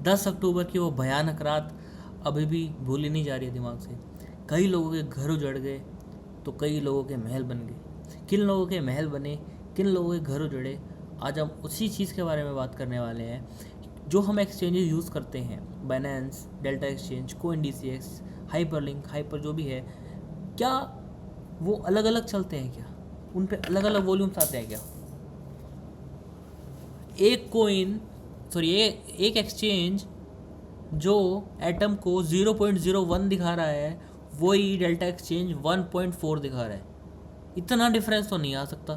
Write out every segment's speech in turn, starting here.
10 अक्टूबर की वो भयानक रात अभी भी भूली नहीं जा रही है दिमाग से। कई लोगों के घर उजड़ गए तो कई लोगों के महल बन गए। किन लोगों के महल बने, किन लोगों के घर उजड़े, आज हम उसी चीज़ के बारे में बात करने वाले हैं। जो हम एक्सचेंजेस यूज़ करते हैं, Binance, delta exchange, CoinDCX, hyperlink, hyper जो भी है, क्या वो अलग अलग चलते हैं क्या? उन पे अलग अलग वॉल्यूम्स आते हैं क्या? एक कोइन सॉरी एक एक्सचेंज जो एटम को 0.01 दिखा रहा है, वही डेल्टा एक्सचेंज 1.4 दिखा रहा है। इतना डिफरेंस तो नहीं आ सकता।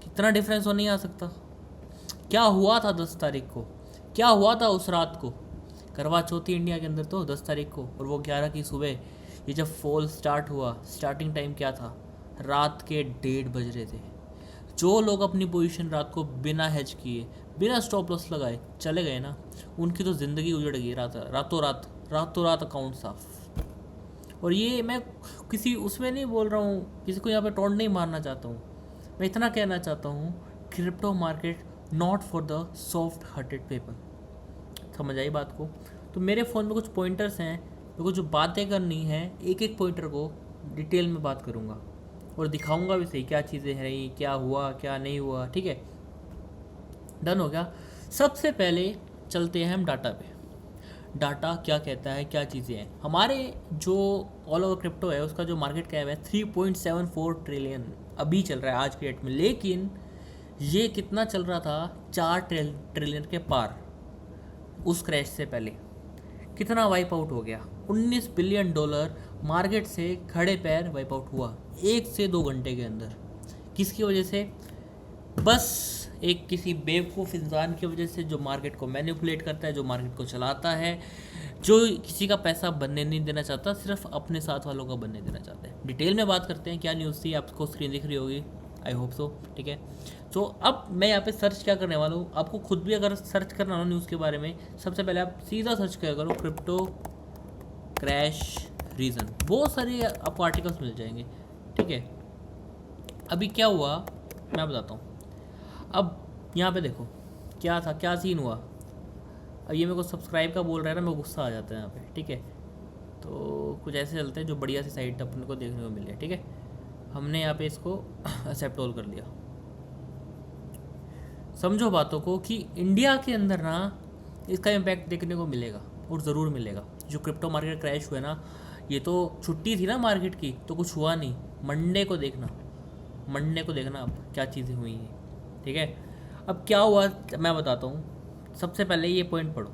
कितना डिफरेंस तो नहीं आ सकता। क्या हुआ था 10 तारीख को? क्या हुआ था उस रात को? करवा चौथी इंडिया के अंदर तो 10 तारीख को, और वो 11 की सुबह। ये जब फॉल स्टार्ट हुआ, स्टार्टिंग टाइम क्या था? रात के 1:30 बज रहे थे। जो लोग अपनी पोजीशन रात को बिना हेज किए, बिना स्टॉप लॉस लगाए चले गए ना, उनकी तो ज़िंदगी उजड़ गई रातों रात अकाउंट साफ। और ये मैं किसी उसमें नहीं बोल रहा हूँ, किसी को यहाँ पे टोंट नहीं मारना चाहता हूँ। मैं इतना कहना चाहता हूँ, crypto market not for the soft hearted people. समझ आई बात को? तो मेरे फ़ोन में कुछ पॉइंटर्स हैं, मेरे को जो बातें करनी है एक एक पॉइंटर को डिटेल में बात करूँगा और दिखाऊंगा भी सही क्या चीज़ें हैं रही, क्या हुआ क्या नहीं हुआ। ठीक है, डन हो गया। सबसे पहले चलते हैं हम डाटा पे। डाटा क्या कहता है, क्या चीज़ें हैं हमारे जो ऑल ओवर क्रिप्टो है, उसका जो मार्केट कैप है 3.74 ट्रिलियन अभी चल रहा है आज के डेट में। लेकिन ये कितना चल रहा था? 4 ट्रिलियन के पार। उस क्रैश से पहले कितना वाइप आउट हो गया? 19 बिलियन डॉलर मार्केट से खड़े पैर वाइप आउट हुआ 1 से 2 घंटे के अंदर। किसकी वजह से? बस एक किसी बेवकूफ़ इंसान की वजह से, जो मार्केट को मैनिपुलेट करता है, जो मार्केट को चलाता है, जो किसी का पैसा बनने नहीं देना चाहता, सिर्फ अपने साथ वालों का बनने देना चाहता है। डिटेल में बात करते हैं क्या न्यूज़ थी, आपको स्क्रीन दिख रही होगी, आई होप सो। ठीक है, तो अब मैं यहाँ पे सर्च क्या करने वाला हूँ, आपको खुद भी अगर सर्च करना हो न्यूज़ के बारे में, सबसे पहले आप सीधा सर्च क्या करो, क्रिप्टो क्रैश रीज़न। बहुत सारे आपको आर्टिकल्स मिल जाएंगे। ठीक है, अभी क्या हुआ मैं बताता हूँ। अब यहाँ पे देखो क्या था, क्या सीन हुआ। अब ये मेरे को सब्सक्राइब का बोल रहा है ना, मेरे को गुस्सा आ जाता है यहाँ पे। ठीक है, तो कुछ ऐसे चलते हैं जो बढ़िया सी साइट अपने को देखने को मिल जाए। ठीक है, हमने यहाँ पे इसको एक्सेप्ट ऑल कर लिया। समझो बातों को कि इंडिया के अंदर ना इसका इम्पैक्ट देखने को मिलेगा, और ज़रूर मिलेगा। जो क्रिप्टो मार्केट क्रैश हुआ ना, ये तो छुट्टी थी ना मार्केट की, तो कुछ हुआ नहीं। मंडे को देखना अब क्या चीज़ें हुई हैं। ठीक है, अब क्या हुआ मैं बताता हूँ। सबसे पहले ये पॉइंट पढ़ो।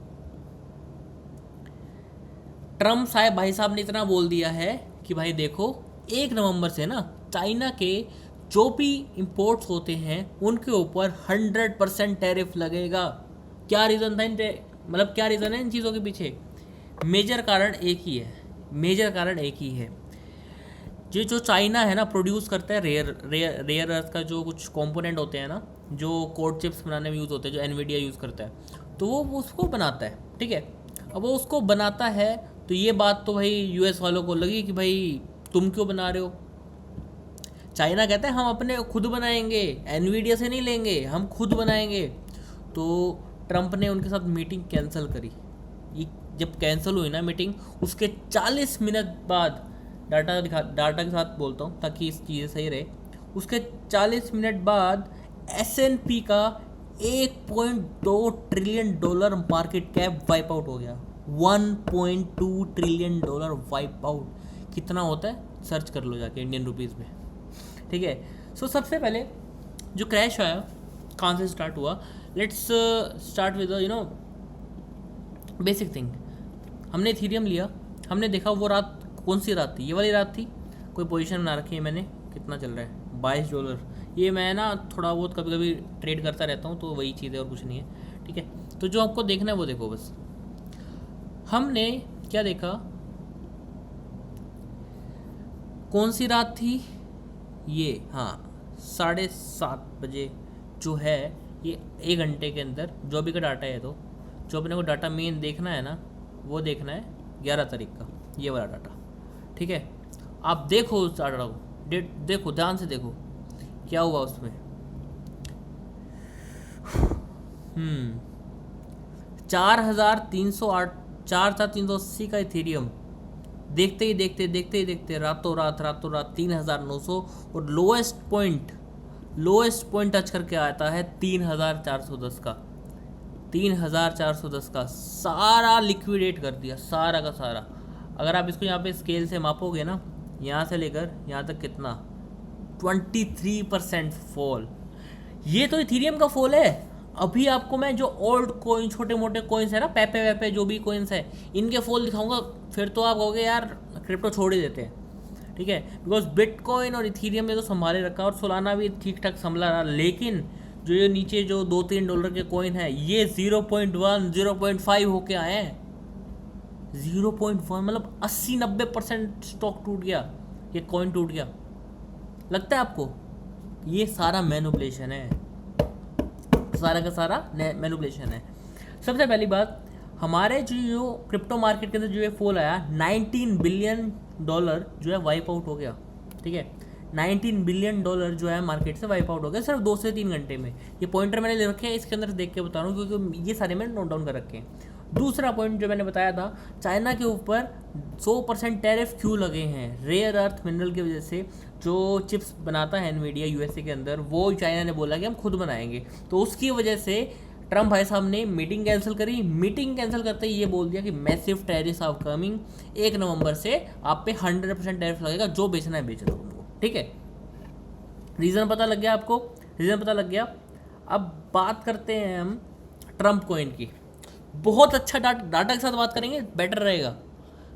ट्रम्प भाई साहब ने इतना बोल दिया है कि भाई देखो 1 नवंबर से ना चाइना के जो भी इंपोर्ट्स होते हैं उनके ऊपर 100% टैरिफ लगेगा। क्या रीज़न था मतलब क्या रीज़न है इन चीज़ों के पीछे? मेजर कारण एक ही है। ये जो चाइना है ना, प्रोड्यूस करता है रेयर अर्थ का जो कुछ कंपोनेंट होते हैं ना, जो कोड चिप्स बनाने में यूज़ होते हैं, जो एनवीडिया यूज़ करता है, तो वो उसको बनाता है। ठीक है, अब वो उसको बनाता है तो ये बात तो भाई यूएस वालों को लगी कि भाई तुम क्यों बना रहे हो। चाइना कहता है हम अपने खुद बनाएंगे, एनवीडिया से नहीं लेंगे, हम खुद बनाएंगे। तो ट्रंप ने उनके साथ मीटिंग कैंसिल करी। ये जब कैंसिल हुई ना मीटिंग, उसके 40 मिनट बाद, डाटा के साथ बोलता हूँ ताकि इस चीज़ें सही रहे, उसके 40 मिनट बाद S&P का 1.2 trillion dollar market cap wipe out हो गया। 1.2 ट्रिलियन डॉलर वाइप आउट कितना होता है सर्च कर लो जाके इंडियन रुपीज़ में। ठीक है, सो सबसे पहले जो क्रैश आया कहाँ से स्टार्ट हुआ, let's start with basic thing. हमने इथेरियम लिया, हमने देखा वो रात कौन सी रात थी, ये वाली रात थी। कोई पोजीशन बना रखी है मैंने, कितना चल रहा है $22। ये मैं ना थोड़ा बहुत कभी कभी ट्रेड करता रहता हूँ, तो वही चीज़ है और कुछ नहीं है। ठीक है, तो जो आपको देखना है वो देखो बस। हमने क्या देखा, कौन सी रात थी ये? हाँ, 7:30 बजे जो है, ये 1 घंटे के अंदर जो भी का डाटा है, तो जो अपने को डाटा मेन देखना है ना, वो देखना है 11 तारीख का, ये वाला डाटा। ठीक है, आप देखो उस डाटा को, डेट देखो, ध्यान से देखो क्या हुआ उसमें। 4,308 4,380 का इथेरियम देखते ही देखते रातों रात 3,900 और लोएस्ट पॉइंट टच करके आता है 3,410 का। 3,410 का सारा लिक्विडेट कर दिया, सारा का सारा। अगर आप इसको यहाँ पे स्केल से मापोगे ना, यहाँ से लेकर यहाँ तक कितना, 23% फॉल। ये तो इथेरियम का फॉल है। अभी आपको मैं जो ओल्ड कॉइन, छोटे मोटे कॉइन्स है ना, पेपे वेपे जो भी कॉइन्स है, इनके फॉल दिखाऊंगा, फिर तो आप कहोगे यार क्रिप्टो छोड़ ही देते हैं। ठीक है, बिकॉज बिटकॉइन और इथेरियम ने तो संभाले रखा और सोलाना भी ठीक ठाक संभला रहा, लेकिन जो ये नीचे जो $2-3 के कॉइन है, ये 0.1 0.5 होके आए हैं। 0.1 मतलब 80-90% स्टॉक टूट गया, ये कॉइन टूट गया। लगता है आपको ये सारा मैनिपुलेशन है, सारा का सारा मैनिपुलेशन है। सबसे पहली बात, हमारे जो क्रिप्टो मार्केट के अंदर जो ये फॉल आया, $19 बिलियन जो है वाइप आउट हो गया। ठीक है, $19 बिलियन जो है मार्केट से वाइप आउट हो गया सिर्फ 2 से 3 घंटे में। ये पॉइंटर मैंने ले रखे हैं, इसके अंदर देख के बता रहा हूँ क्योंकि ये सारे मैंने नोट डाउन कर रखे हैं। दूसरा पॉइंट जो मैंने बताया था, चाइना के ऊपर 100% टैरिफ क्यों लगे हैं, रेयर अर्थ मिनरल की वजह से। जो चिप्स बनाता है एनवीडिया यूएसए के अंदर, वो चाइना ने बोला कि हम खुद बनाएंगे, तो उसकी वजह से ट्रम्प भाई साहब ने मीटिंग कैंसिल करी। मीटिंग कैंसिल करते ही ये बोल दिया कि मैसिव टैरिफ आर कमिंग, 1 नवंबर से आप पे 100% टैरिफ लगेगा, जो बेचना है बेच दो तुमको। ठीक है, रीज़न पता लग गया आपको, रीज़न पता लग गया। अब बात करते हैं हम ट्रम्प कॉइन की। बहुत अच्छा डाटा के साथ बात करेंगे, बेटर रहेगा,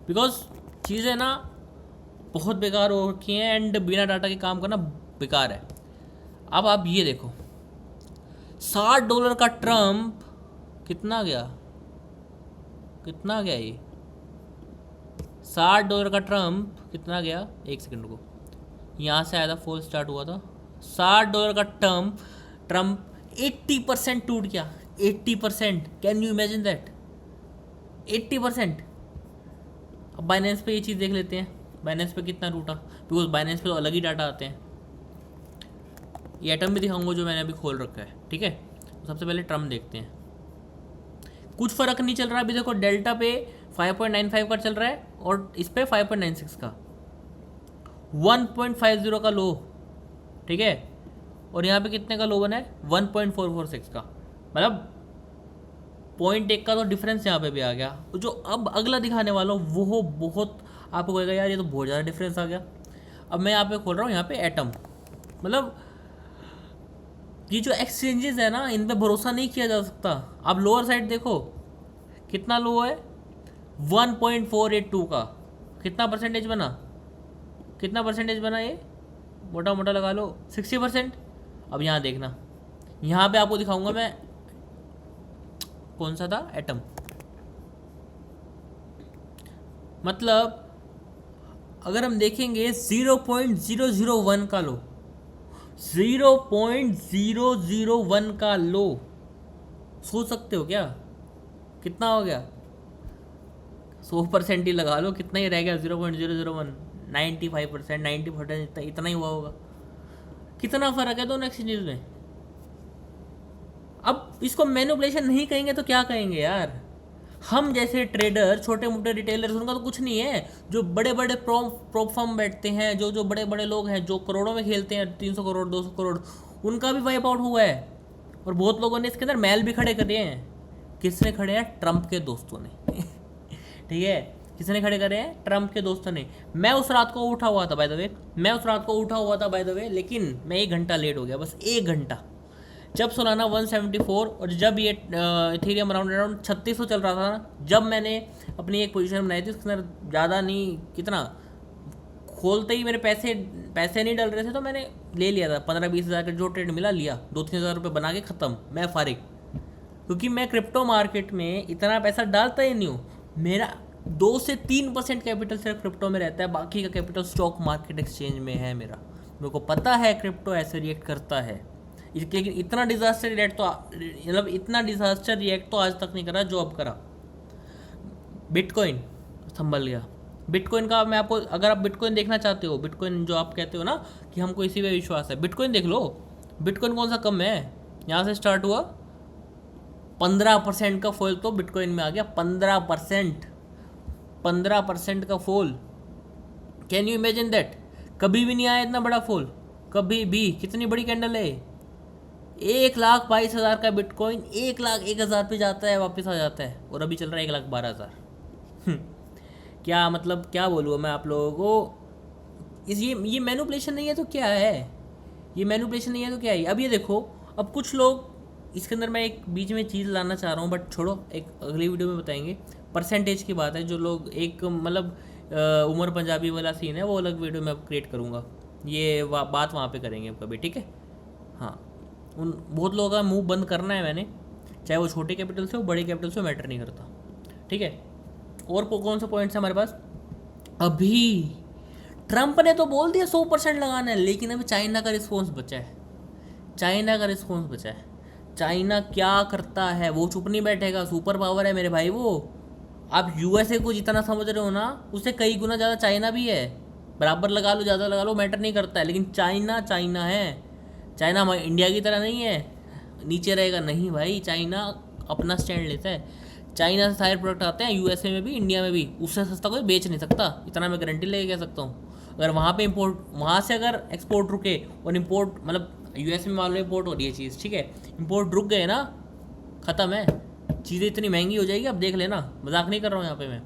बिकॉज चीज़ें ना बहुत बेकार हो रखी हैं एंड बिना डाटा के काम करना बेकार है। अब आप ये देखो, $60 का ट्रम्प कितना गया, कितना गया ये $60 का ट्रम्प कितना गया, एक सेकंड को, यहाँ से आया था, फॉल स्टार्ट हुआ था। $60 का ट्रम्प 80% टूट गया, 80%। Can you imagine that, 80%। अब बाइनेंस पे ये चीज़ देख लेते हैं, बाइनेंस पे कितना टूटा, बिकॉज बाइनेंस पे तो अलग ही डाटा आते हैं। ये एटम भी दिखाऊंगा जो मैंने अभी खोल रखा है। ठीक है, तो सबसे पहले ट्रम्प देखते हैं। कुछ फ़र्क नहीं चल रहा अभी, देखो डेल्टा पे 5.95 का चल रहा है और इस पे 5.96 का, 1.50 का लो। ठीक है, और यहाँ पे कितने का लो बना है, 1.446 का, मतलब 0.1 का तो डिफरेंस यहाँ पे भी आ गया। जो अब अगला दिखाने वाला हूँ वो बहुत आपको कहेगा यार ये तो बहुत ज़्यादा डिफरेंस आ गया। अब मैं यहाँ पे खोल रहा हूँ, यहाँ पे एटम, मतलब ये जो एक्सचेंजेस है ना, इन पे भरोसा नहीं किया जा सकता। आप लोअर साइड देखो कितना लो है, 1.482 का, कितना परसेंटेज बना, कितना परसेंटेज बना, ये मोटा मोटा लगा लो 60%। अब यहाँ देखना, यहाँ पे आपको दिखाऊंगा मैं, कौन सा था, एटम, मतलब अगर हम देखेंगे 0.001 का लो, 0.001 का लो, सोच सकते हो क्या कितना हो गया, 100% ही लगा लो, कितना ही रह गया, 0.001, 95%, 90%, इतना ही हुआ होगा। कितना फ़र्क है दोनों एक्सचेंजेस में। अब इसको मैनिपुलेशन नहीं कहेंगे तो क्या कहेंगे यार। हम जैसे ट्रेडर, छोटे मोटे रिटेलर्स, उनका तो कुछ नहीं है। जो बड़े बड़े प्रॉप फर्म बैठते हैं, जो बड़े बड़े लोग हैं जो करोड़ों में खेलते हैं, 300 करोड़ 200 करोड़, उनका भी वाइप आउट हुआ है। और बहुत लोगों ने इसके अंदर मैल भी खड़े करे हैं। किसने खड़े हैं, ट्रम्प के दोस्तों ने ठीक है, किसने खड़े करे हैं, ट्रम्प के दोस्तों ने। मैं उस रात को उठा हुआ था बाय द वे, लेकिन मैं 1 घंटा लेट हो गया, बस 1 घंटा। जब सोलाना 174 और जब ये इथेरियम अराउंड 3600 चल रहा था ना, जब मैंने अपनी एक पोजीशन बनाई थी, उसके अंदर ज़्यादा नहीं, कितना खोलते ही मेरे पैसे नहीं डल रहे थे, तो मैंने ले लिया था 15-20 हज़ार का जो ट्रेड मिला, लिया 2-3 हज़ार रुपये बना के ख़त्म, मैं फारिग। क्योंकि मैं क्रिप्टो मार्केट में इतना पैसा डालता ही नहीं हूँ। मेरा 2 से 3% कैपिटल सिर्फ क्रिप्टो में रहता है, बाकी का कैपिटल स्टॉक मार्केट एक्सचेंज में है मेरे को पता है क्रिप्टो ऐसे रिएक्ट करता है। लेकिन इतना डिज़ास्टर रिएक्ट तो आज तक नहीं करा जो अब करा। बिटकॉइन संभल गया। बिटकॉइन का मैं आपको, अगर आप बिटकॉइन देखना चाहते हो, बिटकॉइन जो आप कहते हो ना कि हमको इसी पे विश्वास है, बिटकॉइन देख लो। बिटकॉइन कौन सा कम है, यहाँ से स्टार्ट हुआ 15% का फॉल तो बिटकॉइन में आ गया। 15%, 15% का fall. Can you imagine that? कभी भी नहीं आया इतना बड़ा फॉल, कभी भी। कितनी बड़ी कैंडल है। 1,22,000 का बिटकॉइन 1,01,000 पे जाता है, वापस आ जाता है, और अभी चल रहा है 1,12,000। क्या मतलब, क्या बोलूँ मैं आप लोगों को। ये मैनिपुलेशन नहीं है तो क्या है? ये मैनिपुलेशन नहीं है तो क्या है? अब ये देखो, अब कुछ लोग, इसके अंदर मैं एक बीच में चीज़ लाना चाह रहा हूँ, बट छोड़ो, एक अगली वीडियो में बताएंगे। परसेंटेज की बात है, जो लोग एक मतलब उमर पंजाबी वाला सीन है, वो अलग वीडियो में अब क्रिएट करूँगा। ये बात वहाँ पे करेंगे कभी, ठीक है। हाँ, उन बहुत लोगों का मुंह बंद करना है मैंने, चाहे वो छोटे कैपिटल से हो बड़े कैपिटल से हो, मैटर नहीं करता, ठीक है। और कौन सा पॉइंट्स है हमारे पास? अभी ट्रंप ने तो बोल दिया 100% लगाना है, लेकिन अभी चाइना का रिस्पॉन्स बचा है। चाइना का रिस्पॉन्स बचा है। चाइना क्या करता है, वो चुप नहीं बैठेगा। सुपर पावर है मेरे भाई वो। आप यूएसए को जितना समझ रहे हो ना, उससे कई गुना ज़्यादा चाइना भी है। बराबर लगा लो, ज़्यादा लगा लो, मैटर नहीं करता है, लेकिन चाइना चाइना है। चाइना इंडिया की तरह नहीं है, नीचे रहेगा नहीं भाई। चाइना अपना स्टैंड लेता है। चाइना से सारे प्रोडक्ट आते हैं यूएसए में भी, इंडिया में भी। उससे सस्ता कोई बेच नहीं सकता, इतना मैं गारंटी लेके कह सकता हूँ। अगर वहाँ पे इंपोर्ट, वहाँ से अगर एक्सपोर्ट रुके और इंपोर्ट, मतलब यूएस में मान लो इंपोर्ट हो रही है चीज़, ठीक है, इंपोर्ट रुक गए ना, ख़त्म है। चीज़ें इतनी महंगी हो जाएगी, अब देख लेना, मजाक नहीं कर रहा हूँ यहाँ पे मैं।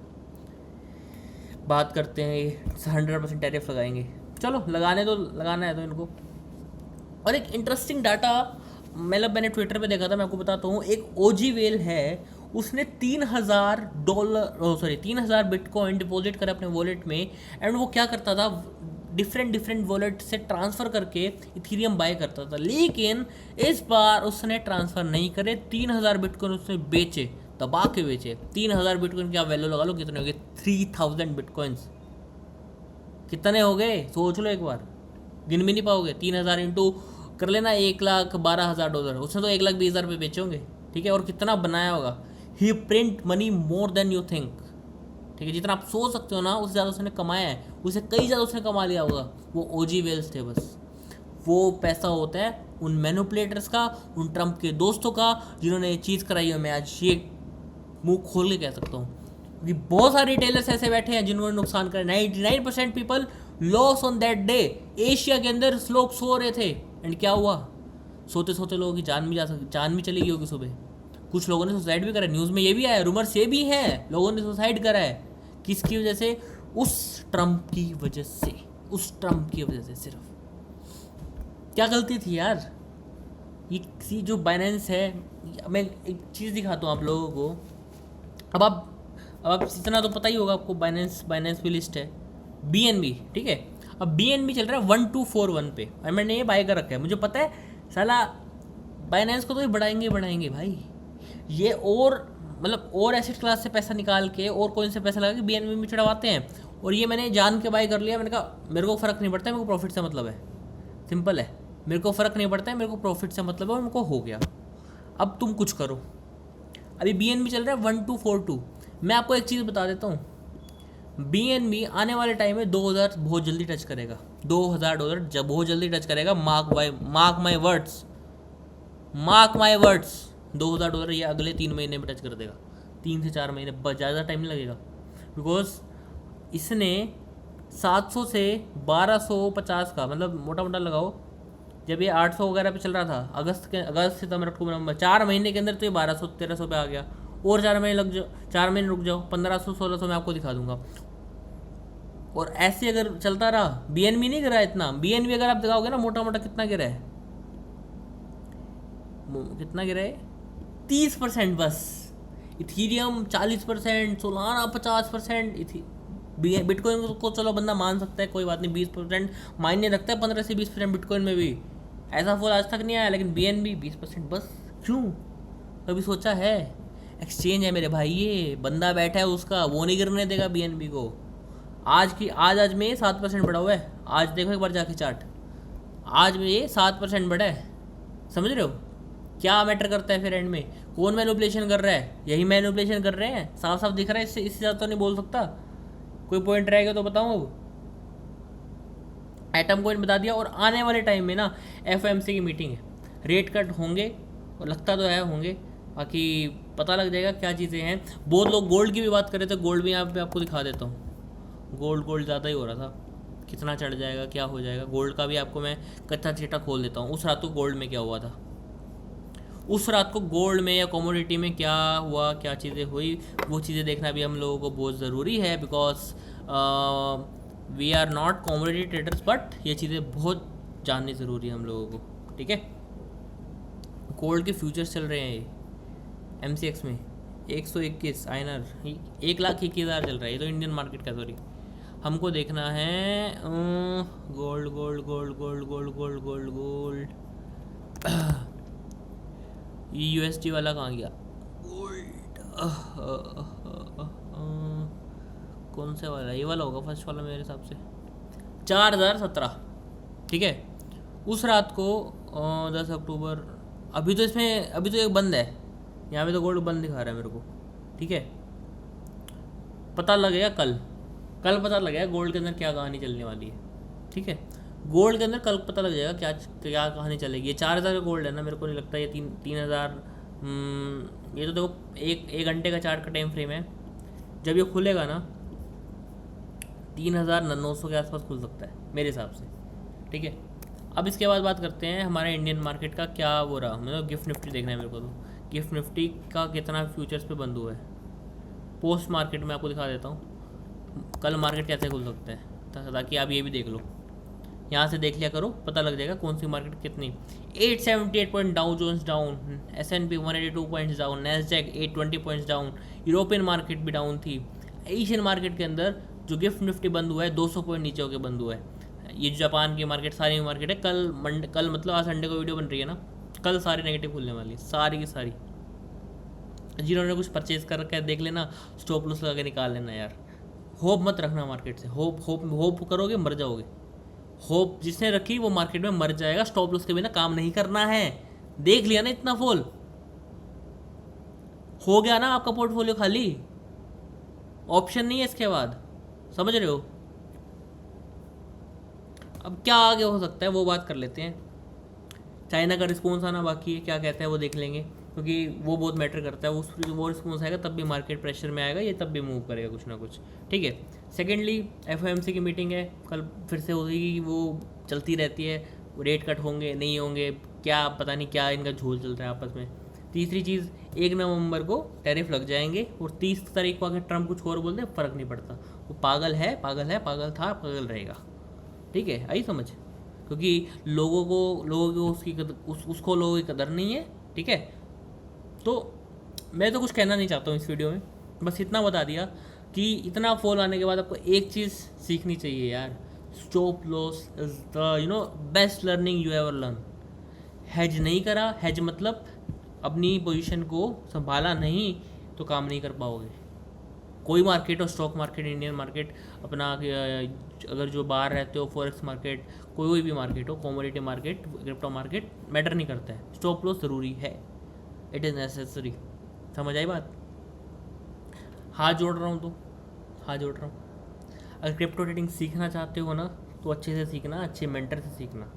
बात करते हैं, ये 100% टैरिफ लगाएंगे। चलो लगाने दो, लगाना है तो इनको। और एक इंटरेस्टिंग डाटा, मतलब मैंने ट्विटर पे देखा था, मैं आपको बताता हूँ। एक ओजी वेल है, उसने $3,000 बिटकॉइन डिपॉजिट करे अपने वॉलेट में। एंड वो क्या करता था, डिफरेंट वॉलेट से ट्रांसफ़र करके इथीरियम बाय करता था। लेकिन इस बार उसने ट्रांसफ़र नहीं करे, 3,000 बिटकॉइन उसने बेचे, दबा के बेचे। 3,000 बिटकॉइन की आप वैल्यू लगा लो कितने हो गए, 3,000 बिटकॉइंस कितने हो गए, सोच लो एक बार, गिन भी नहीं पाओगे। 3,000 इंटू कर लेना, $1,12,000। उसने तो 1,20,000 पे बेचे होंगे, ठीक है। और कितना बनाया होगा, he print money more than you think, ठीक है। जितना आप सोच सकते हो ना, उससे ज़्यादा उसने कमाया है, उससे कई ज़्यादा उसने कमा लिया होगा। वो ओजी वेल्स थे बस। वो पैसा होता है उन मैनिपुलेटर्स का, उन ट्रंप के दोस्तों का, जिन्होंने ये चीज़ कराई है। मैं आज ये मुंह खोल के कह सकता हूँ, क्योंकि बहुत सारे रिटेलर्स ऐसे बैठे हैं जिन्होंने नुकसान करा। 99% people loss on that day. Asia के अंदर लोग सो रहे थे, एंड क्या हुआ, सोते सोते लोगों की जान भी चली गई होगी सुबह। कुछ लोगों ने सुसाइड भी करा, न्यूज़ में ये भी आया, रूमर्स ये भी है, लोगों ने सुसाइड करा है। किसकी वजह से? उस ट्रंप की वजह से, उस ट्रंप की वजह से। सिर्फ क्या गलती थी यार? ये जो बाइनेंस है, मैं एक चीज़ दिखाता हूँ आप लोगों को। अब आप इतना तो पता ही होगा आपको, बाइनेंस भी लिस्ट है, BNB, ठीक है। अब BNB चल रहा है 1241 पे, और मैंने ये बाय कर रखा है। मुझे पता है साला बाइनेंस को तो ये बढ़ाएंगे भाई। ये और मतलब और एसेट क्लास से पैसा निकाल के और कोइन से पैसा लगा के BNB में चढ़वाते हैं। और ये मैंने जान के बाय कर लिया। मैंने कहा मेरे को फ़र्क नहीं पड़ता है, मेरे को प्रॉफिट से मतलब है, सिंपल है। मेरे को फ़र्क नहीं पड़ता है, मेरे को प्रॉफिट से मतलब है, और मेरे को हो गया। अब तुम कुछ करो। अभी BNB चल रहा है 1242। मैं आपको एक चीज़ बता देता हूँ, BNB आने वाले टाइम में 2,000 बहुत जल्दी टच करेगा। $2,000 जब बहुत जल्दी टच करेगा, मार्क माई वर्ड्स, $2,000 ये अगले 3 महीने में टच कर देगा। 3 से 4 महीने, ज़्यादा टाइम नहीं लगेगा। बिकॉज इसने 700 से 1250 का, मतलब मोटा मोटा लगाओ, जब ये 800 वगैरह पे चल रहा था, अगस्त सितंबर अक्टूबर नवंबर, 4 महीने के अंदर तो ये 1200-1300 पे आ गया। और 4 महीने लग जाओ, 4 महीने रुक जाओ, 1500-1600 मैं आपको दिखा दूंगा। और ऐसे अगर चलता रहा, BNB नहीं गिरा इतना। BNB अगर आप दिखाओगे ना, मोटा मोटा कितना गिरा है, कितना गिरा है, 30% बस। Ethereum 40%, Solana 50%। बिटकॉइन को चलो बंदा मान सकता है, कोई बात नहीं, 20% मायने रखता है, 15 से 20% बिटकॉइन में भी। ऐसा फॉल आज तक नहीं आया, लेकिन BNB 20% बस। क्यों? कभी सोचा है? एक्सचेंज है मेरे भाई, ये बंदा बैठा है उसका, वो नहीं गिरने देगा BNB को। आज में 7% बढ़ा हुआ है। आज देखो एक बार जाके चार्ट, आज में ये 7% बढ़ा है। समझ रहे हो क्या मैटर करता है फिर एंड में? कौन मैनिपुलेशन कर रहा है? यही मैनिपुलेशन कर रहे हैं, साफ साफ दिख रहा है। इससे ज़्यादा तो नहीं बोल सकता। कोई पॉइंट रहेगा तो बताऊँ। अब एटम पॉइंट बता दिया। और आने वाले टाइम में ना FOMC की मीटिंग है, रेट कट होंगे, और लगता तो है होंगे। बाकी पता लग जाएगा क्या चीज़ें हैं। बहुत लोग गोल्ड की भी बात कर रहे थे, गोल्ड भी यहाँ पे आपको दिखा देता हूँ। गोल्ड ज़्यादा ही हो रहा था, कितना चढ़ जाएगा क्या हो जाएगा। गोल्ड का भी आपको मैं कच्चा चिट्ठा खोल देता हूँ, उस रात को गोल्ड में क्या हुआ था, उस रात को गोल्ड में या कमोडिटी में क्या हुआ, क्या चीज़ें हुई, वो चीज़ें देखना भी हम लोगों को बहुत ज़रूरी है। Because we are not commodity traders, but ये चीज़ें बहुत जाननी ज़रूरी है हम लोगों को, ठीक है। गोल्ड के फ्यूचर्स चल रहे हैं ये MCX में 121 INR 1,21,000 चल रहा है। ये तो इंडियन मार्केट का, सॉरी, हमको देखना है gold gold gold gold gold gold gold gold USD वाला कहाँ गया गोल्ड, कौन से वाला, ये वाला होगा फर्स्ट वाला मेरे हिसाब से, 4,017, ठीक है। उस रात को 10 अक्टूबर, अभी तो इसमें अभी तो एक बंद है, यहाँ पे तो गोल्ड बंद दिखा रहा है मेरे को, ठीक है। पता लगेगा कल पता लगेगा गोल्ड के अंदर क्या कहानी चलने वाली है, ठीक है। गोल्ड के अंदर कल पता लग जाएगा क्या क्या कहानी चलेगी। ये 4,000 का गोल्ड है ना, मेरे को नहीं लगता ये 3,000, ये तो देखो एक घंटे का चार्ट का टाइम फ्रेम है। जब ये खुलेगा ना 3,900 के आसपास खुल सकता है मेरे हिसाब से, ठीक है। अब इसके बाद बात करते हैं हमारे इंडियन मार्केट का क्या हो रहा, मतलब गिफ्ट निफ्टी देखना है मेरे को। तो गिफ्ट निफ्टी का कितना फ्यूचर्स पे बंद हुआ है, पोस्ट मार्केट में आपको दिखा देता हूँ कल मार्केट कैसे खुल सकता है, ताकि आप ये भी देख लो, यहाँ से देख लिया करो, पता लग जाएगा कौन सी मार्केट कितनी। 878 point Dow Jones down, S&P 182 points down, Nasdaq 820 points down, European market भी डाउन थी। एशियन मार्केट के अंदर जो गिफ्ट निफ्टी बंद हुआ है 200 पॉइंट नीचे होकर बंद हुआ है। ये जापान की मार्केट, सारी मार्केट है, कल मतलब आज संडे को वीडियो बन रही है ना, कल सारी नेगेटिव खुलने वाली है, सारी की सारी। जिन्होंने कुछ परचेज कर रखा है देख लेना, स्टॉप लॉस लगा के निकाल लेना यार। होप मत रखना मार्केट से, होप करोगे मर जाओगे। होप जिसने रखी वो मार्केट में मर जाएगा। स्टॉप लॉस के बिना काम नहीं करना है। देख लिया ना इतना फॉल हो गया ना आपका पोर्टफोलियो खाली, ऑप्शन नहीं है इसके बाद, समझ रहे हो। अब क्या आगे हो सकता है वो बात कर लेते हैं। चाइना का रिस्पॉन्स आना बाकी है, क्या कहता है वो देख लेंगे, क्योंकि वो बहुत मैटर करता है। वो रिस्पॉन्स आएगा तब भी मार्केट प्रेशर में आएगा, ये तब भी मूव करेगा कुछ ना कुछ, ठीक है। सेकेंडली FOMC की मीटिंग है कल, फिर से होगी, वो चलती रहती है, रेट कट होंगे नहीं होंगे क्या पता नहीं, क्या इनका झोल चल रहा है आपस में। तीसरी चीज़ 1 नवंबर को टैरिफ लग जाएंगे और 30 तारीख को आके ट्रम्प कुछ और बोलते हैं, फ़र्क नहीं पड़ता, वो पागल है, पागल था, पागल रहेगा, ठीक है। आई समझ, क्योंकि लोगों को उसको लोगों की कदर नहीं है, ठीक है। तो मैं तो कुछ कहना नहीं चाहता हूँ इस वीडियो में, बस इतना बता दिया कि इतना फॉल आने के बाद आपको एक चीज़ सीखनी चाहिए यार, stop loss is the best learning you ever learn. Hedge नहीं करा, हेज मतलब अपनी पोजीशन को संभाला नहीं तो काम नहीं कर पाओगे। कोई मार्केट हो, स्टॉक मार्केट, इंडियन मार्केट, अपना अगर जो बाहर रहते हो फॉरेक्स मार्केट, कोई भी मार्केट हो, commodity market, crypto market, matter नहीं करता है, स्टॉप लॉस ज़रूरी है, इट इज़ नेसेसरी। समझ आई बात। हाथ जोड़ रहा हूँ, तो हाथ जोड़ रहा हूँ। अगर क्रिप्टो ट्रेडिंग सीखना चाहते हो ना तो अच्छे से सीखना, अच्छे मेंटर से सीखना।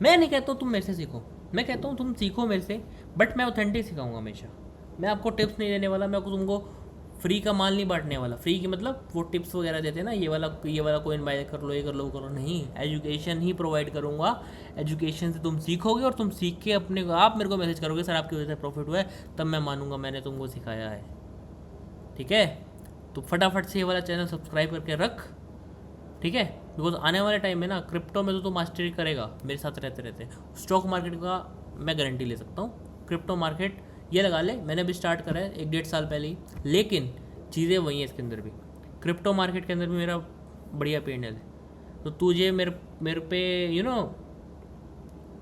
मैं नहीं कहता हूँ तुम मेरे से सीखो, मैं कहता हूँ तुम सीखो मेरे से, बट मैं ऑथेंटिक सिखाऊंगा हमेशा। मैं आपको टिप्स नहीं देने वाला, मैं तुमको फ्री का माल नहीं बांटने वाला। फ्री की मतलब वो टिप्स वगैरह देते हैं ना, ये वाला कोइन बाय कर लो, ये कर लो, वो करो, नहीं। एजुकेशन ही प्रोवाइड करूँगा। एजुकेशन से तुम सीखोगे और तुम सीख के अपने को आप मेरे को मैसेज करोगे, सर आपकी वजह से प्रॉफिट हुआ है, तब मैं मानूंगा मैंने तुमको सिखाया है, ठीक है। तो फटाफट से ये वाला चैनल सब्सक्राइब करके रख, ठीक है। बिकॉज आने वाले टाइम में ना क्रिप्टो में तो तू मास्टरी करेगा मेरे साथ रहते रहते। स्टॉक मार्केट का मैं गारंटी ले सकता हूँ, क्रिप्टो मार्केट ये लगा ले, मैंने भी स्टार्ट करा है 1-1.5 साल पहले ही, लेकिन चीज़ें वही हैं इसके अंदर भी। क्रिप्टो मार्केट के अंदर भी मेरा बढ़िया पेंडल है। तो तुझे मेरे पे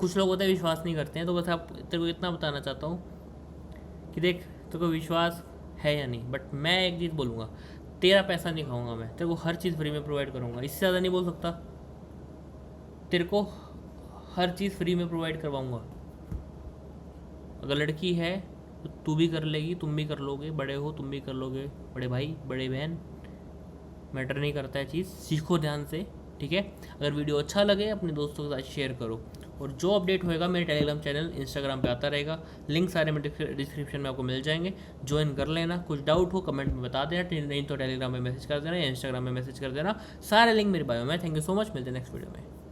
कुछ लोग होते हैं विश्वास नहीं करते हैं, तो बस आप तेरे को इतना बताना चाहता हूँ कि देख तेरे को विश्वास है या नहीं, बट मैं एक चीज़ बोलूँगा, तेरा पैसा नहीं खाऊंगा मैं, तेरे को हर चीज़ फ्री में प्रोवाइड करूँगा, इससे ज़्यादा नहीं बोल सकता। तेरे को हर चीज़ फ्री में प्रोवाइड करवाऊँगा। अगर लड़की है तो तू भी कर लेगी, तुम भी कर लोगे, बड़े हो तुम भी कर लोगे, बड़े भाई बड़े बहन, मैटर नहीं करता है चीज़। सीखो ध्यान से, ठीक है। अगर वीडियो अच्छा लगे अपने दोस्तों के साथ शेयर करो। और जो अपडेट होएगा मेरे टेलीग्राम चैनल इंस्टाग्राम पे आता रहेगा, लिंक सारे में डिस्क्रिप्शन में आपको मिल जाएंगे, ज्वाइन कर लेना। कुछ डाउट हो कमेंट में बता देना, नहीं तो टेलीग्राम में मैसेज कर देना या इंस्टाग्राम में मैसेज कर देना, सारे लिंक मेरे बायो में। थैंक यू सो मच, मिलते हैं नेक्स्ट वीडियो में।